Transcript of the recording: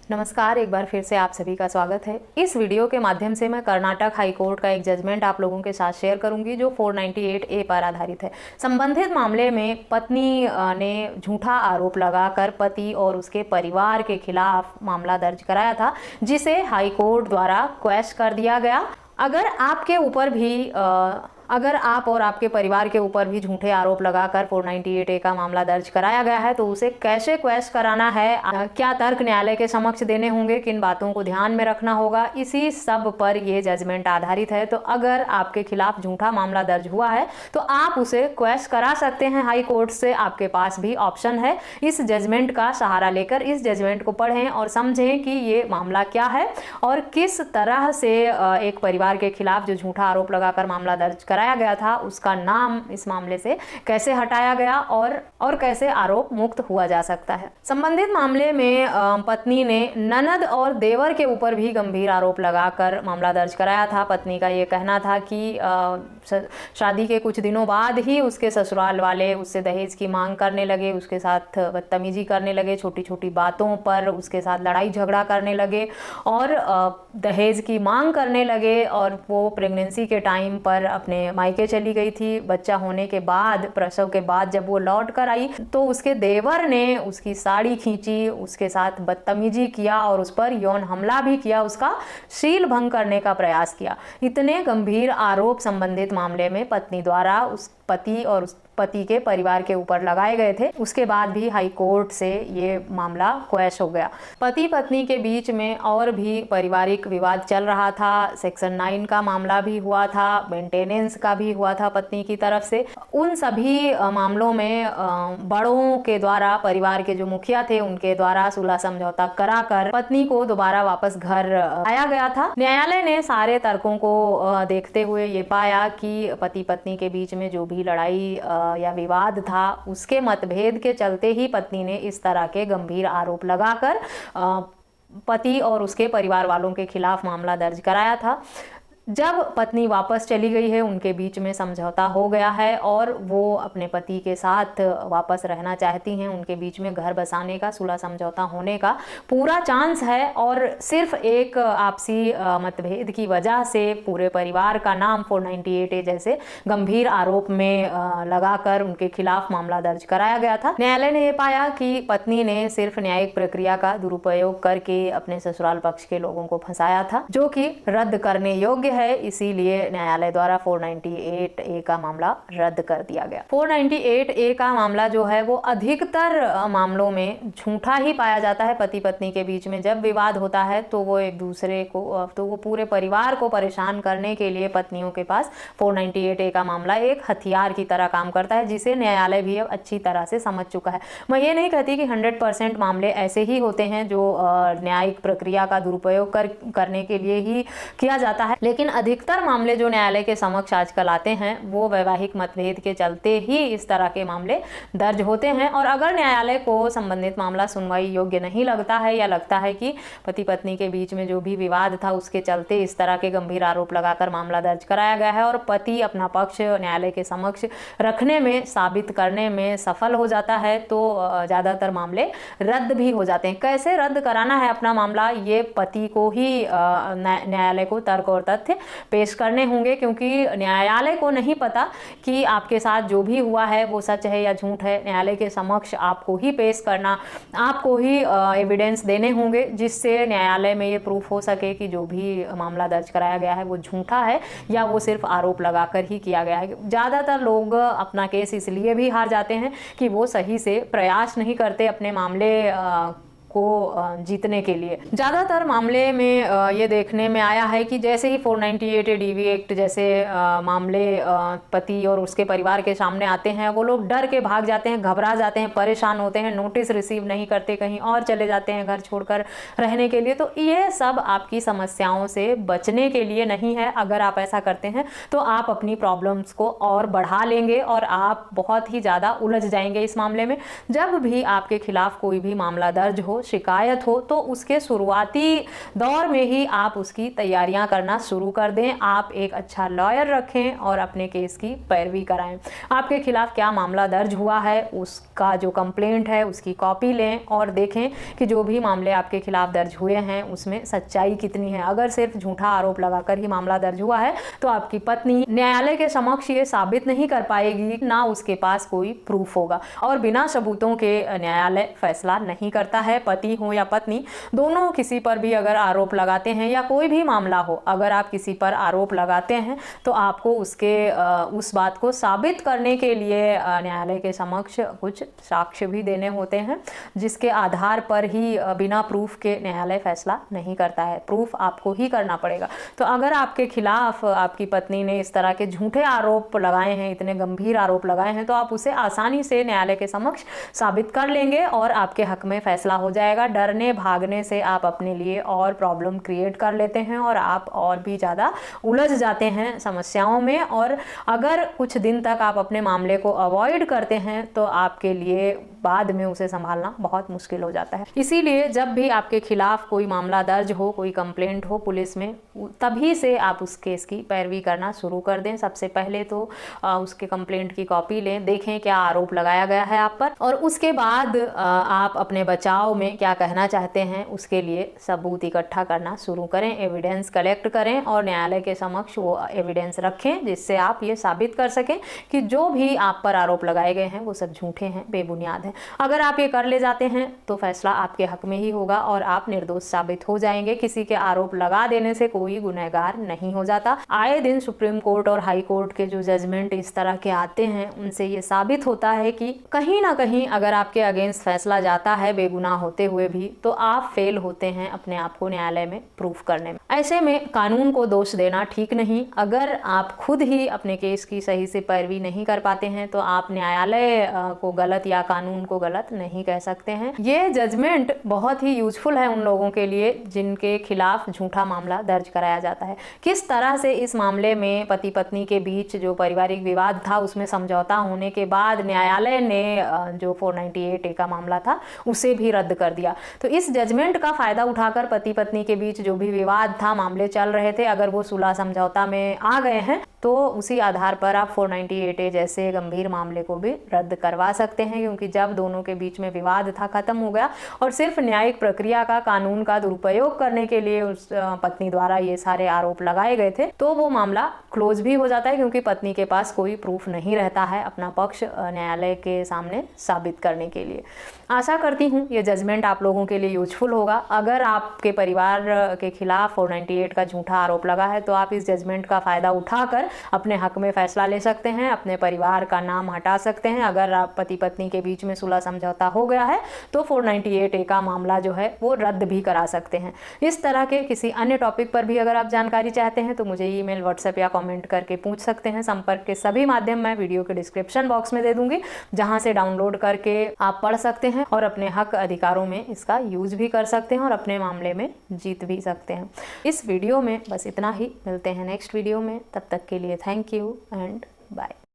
नमस्कार, एक बार फिर से आप सभी का स्वागत है। इस वीडियो के माध्यम से मैं कर्नाटक हाई कोर्ट का एक जजमेंट आप लोगों के साथ शेयर करूंगी जो 498A पर आधारित है। संबंधित मामले में पत्नी ने झूठा आरोप लगाकर पति और उसके परिवार के खिलाफ मामला दर्ज कराया था, जिसे हाई कोर्ट द्वारा क्वैश कर दिया गया। अगर आप और आपके परिवार के ऊपर भी झूठे आरोप लगाकर 498A का मामला दर्ज कराया गया है तो उसे कैसे क्वैश कराना है, क्या तर्क न्यायालय के समक्ष देने होंगे, किन बातों को ध्यान में रखना होगा, इसी सब पर यह जजमेंट आधारित है। तो अगर आपके खिलाफ झूठा मामला दर्ज हुआ है तो आप उसे क्वैश करा सकते हैं हाई कोर्ट से। आपके पास भी ऑप्शन है। इस जजमेंट का सहारा लेकर इस जजमेंट को पढ़ें और समझें कि ये मामला क्या है और किस तरह से एक परिवार के खिलाफ जो झूठा आरोप लगाकर मामला दर्ज कराया गया था उसका नाम इस मामले से कैसे हटाया गया और कैसे आरोप मुक्त हुआ जा सकता है। संबंधित मामले में पत्नी ने ननद और देवर के ऊपर भी गंभीर आरोप लगाकर मामला दर्ज कराया था। पत्नी का ये कहना था कि शादी के कुछ दिनों बाद ही उसके ससुराल वाले उससे दहेज की मांग करने लगे, उसके साथ बदतमीजी करने लगे, छोटी छोटी बातों पर उसके साथ लड़ाई झगड़ा करने लगे और दहेज की मांग करने लगे। और वो प्रेगनेंसी के टाइम पर अपने मायके चली गई थी। बच्चा होने के बाद, प्रसव के बाद जब वो लौट कर आई तो उसके देवर ने उसकी साड़ी खींची, उसके साथ बदतमीजी किया और उस पर यौन हमला भी किया, उसका शील भंग करने का प्रयास किया। इतने गंभीर आरोप संबंधित मामले में पत्नी द्वारा उस पति और उस पति के परिवार के ऊपर लगाए गए थे। उसके बाद भी हाई कोर्ट से ये मामला क्वैश हो गया। पति पत्नी के बीच में और भी पारिवारिक विवाद चल रहा था। सेक्शन 9 का मामला भी हुआ था, मेंटेनेंस का भी हुआ था पत्नी की तरफ से। उन सभी मामलों में बड़ों के द्वारा, परिवार के जो मुखिया थे उनके द्वारा सुलह समझौता कराकर पत्नी को दोबारा वापस घर आया गया था। न्यायालय ने सारे तर्कों को देखते हुए ये पाया कि पति पत्नी के बीच में जो भी लड़ाई या विवाद था उसके मतभेद के चलते ही पत्नी ने इस तरह के गंभीर आरोप लगाकर पति और उसके परिवार वालों के खिलाफ मामला दर्ज कराया था। जब पत्नी वापस चली गई है, उनके बीच में समझौता हो गया है और वो अपने पति के साथ वापस रहना चाहती हैं। उनके बीच में घर बसाने का, सुलह समझौता होने का पूरा चांस है और सिर्फ एक आपसी मतभेद की वजह से पूरे परिवार का नाम 498A जैसे गंभीर आरोप में लगाकर उनके खिलाफ मामला दर्ज कराया गया था। न्यायालय ने यह पाया कि पत्नी ने सिर्फ न्यायिक प्रक्रिया का दुरुपयोग करके अपने ससुराल पक्ष के लोगों को फंसाया था, जो कि रद्द करने योग्य है। इसीलिए न्यायालय द्वारा 498A का मामला रद्द कर दिया गया। 498A का मामला जो है वो अधिकतर मामलों में झूठा ही पाया जाता है। पति पत्नी के बीच में जब विवाद होता है तो वो एक दूसरे को, तो वो पूरे परिवार को परेशान करने के लिए पत्नियों के पास 498A का मामला एक हथियार की तरह काम करता है, जिसे न्यायालय भी अब अच्छी तरह से समझ चुका है। मैं ये नहीं कहती कि 100% मामले ऐसे ही होते हैं जो न्यायिक प्रक्रिया का दुरुपयोग करने के लिए ही किया जाता है, लेकिन अधिकतर मामले जो न्यायालय के समक्ष आजकल आते हैं वो वैवाहिक मतभेद के चलते ही इस तरह के मामले दर्ज होते हैं। और अगर न्यायालय को संबंधित मामला सुनवाई योग्य नहीं लगता है या लगता है कि पति पत्नी के बीच में जो भी विवाद था उसके चलते इस तरह के गंभीर आरोप लगाकर मामला दर्ज कराया गया है और पति अपना पक्ष न्यायालय के समक्ष रखने में, साबित करने में सफल हो जाता है, तो ज़्यादातर मामले रद्द भी हो जाते हैं। कैसे रद्द कराना है अपना मामला, ये पति को ही न्यायालय को तर्क और तथ्य पेश करने होंगे, क्योंकि न्यायालय को नहीं पता कि आपके साथ जो भी हुआ है वो सच है या झूठ है। न्यायालय के समक्ष आपको ही पेश करना, आपको ही एविडेंस देने होंगे, जिससे न्यायालय में ये प्रूफ हो सके कि जो भी मामला दर्ज कराया गया है वो झूठा है या वो सिर्फ आरोप लगाकर ही किया गया है। ज़्यादातर लोग अपना केस इसलिए भी हार जाते हैं कि वो सही से प्रयास नहीं करते अपने मामले को जीतने के लिए। ज़्यादातर मामले में ये देखने में आया है कि जैसे ही 498 DV एक्ट जैसे मामले पति और उसके परिवार के सामने आते हैं, वो लोग डर के भाग जाते हैं, घबरा जाते हैं, परेशान होते हैं, नोटिस रिसीव नहीं करते, कहीं और चले जाते हैं घर छोड़कर रहने के लिए। तो ये सब आपकी समस्याओं से बचने के लिए नहीं है। अगर आप ऐसा करते हैं तो आप अपनी प्रॉब्लम्स को और बढ़ा लेंगे और आप बहुत ही ज़्यादा उलझ जाएंगे इस मामले में। जब भी आपके खिलाफ कोई भी मामला दर्ज हो, शिकायत हो तो उसके शुरुआती दौर में ही आप उसकी तैयारियां करना शुरू कर दें। आप एक अच्छा लॉयर रखें और अपने केस की पैरवी कराएं। आपके खिलाफ क्या मामला दर्ज हुआ है, उसका जो कंप्लेंट है उसकी कॉपी लें और देखें कि जो भी मामले आपके खिलाफ दर्ज हुए हैं उसमें सच्चाई कितनी है। अगर सिर्फ झूठा आरोप लगाकर ही मामला दर्ज हुआ है तो आपकी पत्नी न्यायालय के समक्ष ये साबित नहीं कर पाएगी, ना उसके पास कोई प्रूफ होगा, और बिना सबूतों के न्यायालय फैसला नहीं करता है। पति हो या पत्नी, दोनों किसी पर भी अगर आरोप लगाते हैं या कोई भी मामला हो, अगर आप किसी पर आरोप लगाते हैं तो आपको उस बात को साबित करने के लिए न्यायालय के समक्ष कुछ साक्ष्य भी देने होते हैं, जिसके आधार पर ही बिना प्रूफ के न्यायालय फैसला नहीं करता है। प्रूफ आपको ही करना पड़ेगा। तो अगर आपके खिलाफ आपकी पत्नी ने इस तरह के झूठे आरोप लगाए हैं, इतने गंभीर आरोप लगाए हैं, तो आप उसे आसानी से न्यायालय के समक्ष साबित कर लेंगे और आपके हक में फैसला हो जाएगा। डरने भागने से आप अपने लिए और प्रॉब्लम क्रिएट कर लेते हैं और आप और भी ज़्यादा उलझ जाते हैं समस्याओं में। और अगर कुछ दिन तक आप अपने मामले को अवॉइड करते हैं तो आपके लिए बाद में उसे संभालना बहुत मुश्किल हो जाता है। इसीलिए जब भी आपके खिलाफ कोई मामला दर्ज हो, कोई कंप्लेंट हो पुलिस में, तभी से आप उस केस की पैरवी करना शुरू कर दें। सबसे पहले तो उसके कंप्लेंट की कॉपी लें, देखें क्या आरोप लगाया गया है आप पर, और उसके बाद आप अपने बचाव में क्या कहना चाहते हैं उसके लिए सबूत इकट्ठा करना शुरू करें, एविडेंस कलेक्ट करें और न्यायालय के समक्ष वो एविडेंस रखें, जिससे आप ये साबित कर सकें कि जो भी आप पर आरोप लगाए गए हैं वो सब झूठे हैं, बेबुनियाद हैं। अगर आप ये कर ले जाते हैं तो फैसला आपके हक में ही होगा और आप निर्दोष साबित हो जाएंगे। किसी के आरोप लगा देने से कोई गुनहगार नहीं हो जाता। आए दिन सुप्रीम कोर्ट और हाई कोर्ट के जो जजमेंट इस तरह के आते हैं, उनसे ये साबित होता है कि कहीं ना कहीं अगर आपके अगेंस्ट फैसला जाता है बेगुनाह होते हुए भी, तो आप फेल होते हैं अपने आप को न्यायालय में प्रूफ करने में। ऐसे में कानून को दोष देना ठीक नहीं। अगर आप खुद ही अपने केस की सही से पैरवी नहीं कर पाते हैं तो आप न्यायालय को गलत या कानून को गलत नहीं कह सकते हैं। ये जजमेंट बहुत ही यूजफुल है उन लोगों के लिए जिनके खिलाफ झूठा मामला दर्ज कराया जाता है। किस तरह से इस मामले में पति पत्नी के बीच जो पारिवारिक विवाद था उसमें समझौता होने के बाद न्यायालय ने जो 498A का मामला था उसे भी रद्द कर दिया। तो इस जजमेंट का फायदा उठाकर पति पत्नी के बीच जो भी विवाद था, मामले चल रहे थे, अगर वो सुलह समझौता में आ गए हैं तो उसी आधार पर आप 498A जैसे गंभीर मामले को भी रद्द करवा सकते हैं, क्योंकि जब दोनों के बीच में विवाद था, खत्म हो गया और सिर्फ न्यायिक प्रक्रिया का, कानून का दुरुपयोग करने के लिए उस पत्नी द्वारा ये सारे आरोप लगाए गए थे, तो वो मामला क्लोज भी हो जाता है, क्योंकि पत्नी के पास कोई प्रूफ नहीं रहता है अपना पक्ष न्यायालय के सामने साबित करने के लिए। आशा करती हूँ ये जजमेंट आप लोगों के लिए यूजफुल होगा। अगर आपके परिवार के खिलाफ 498 का झूठा आरोप लगा है तो आप इस जजमेंट का फायदा उठाकर अपने हक में फैसला ले सकते हैं, अपने परिवार का नाम हटा सकते हैं। अगर आप पति पत्नी के बीच में सुलह समझौता हो गया है तो 498A का मामला जो है वो रद्द भी करा सकते हैं। इस तरह के किसी अन्य टॉपिक पर भी अगर आप जानकारी चाहते हैं तो मुझे ईमेल, व्हाट्सएप या कमेंट करके पूछ सकते हैं। संपर्क के सभी माध्यम मैं वीडियो के डिस्क्रिप्शन बॉक्स में दे दूंगी, जहां से डाउनलोड करके आप पढ़ सकते हैं और अपने हक अधिकारों में इसका यूज भी कर सकते हैं और अपने मामले में जीत भी सकते हैं। इस वीडियो में बस इतना ही। मिलते हैं नेक्स्ट वीडियो में, तब तक के लिए थैंक यू एंड बाय।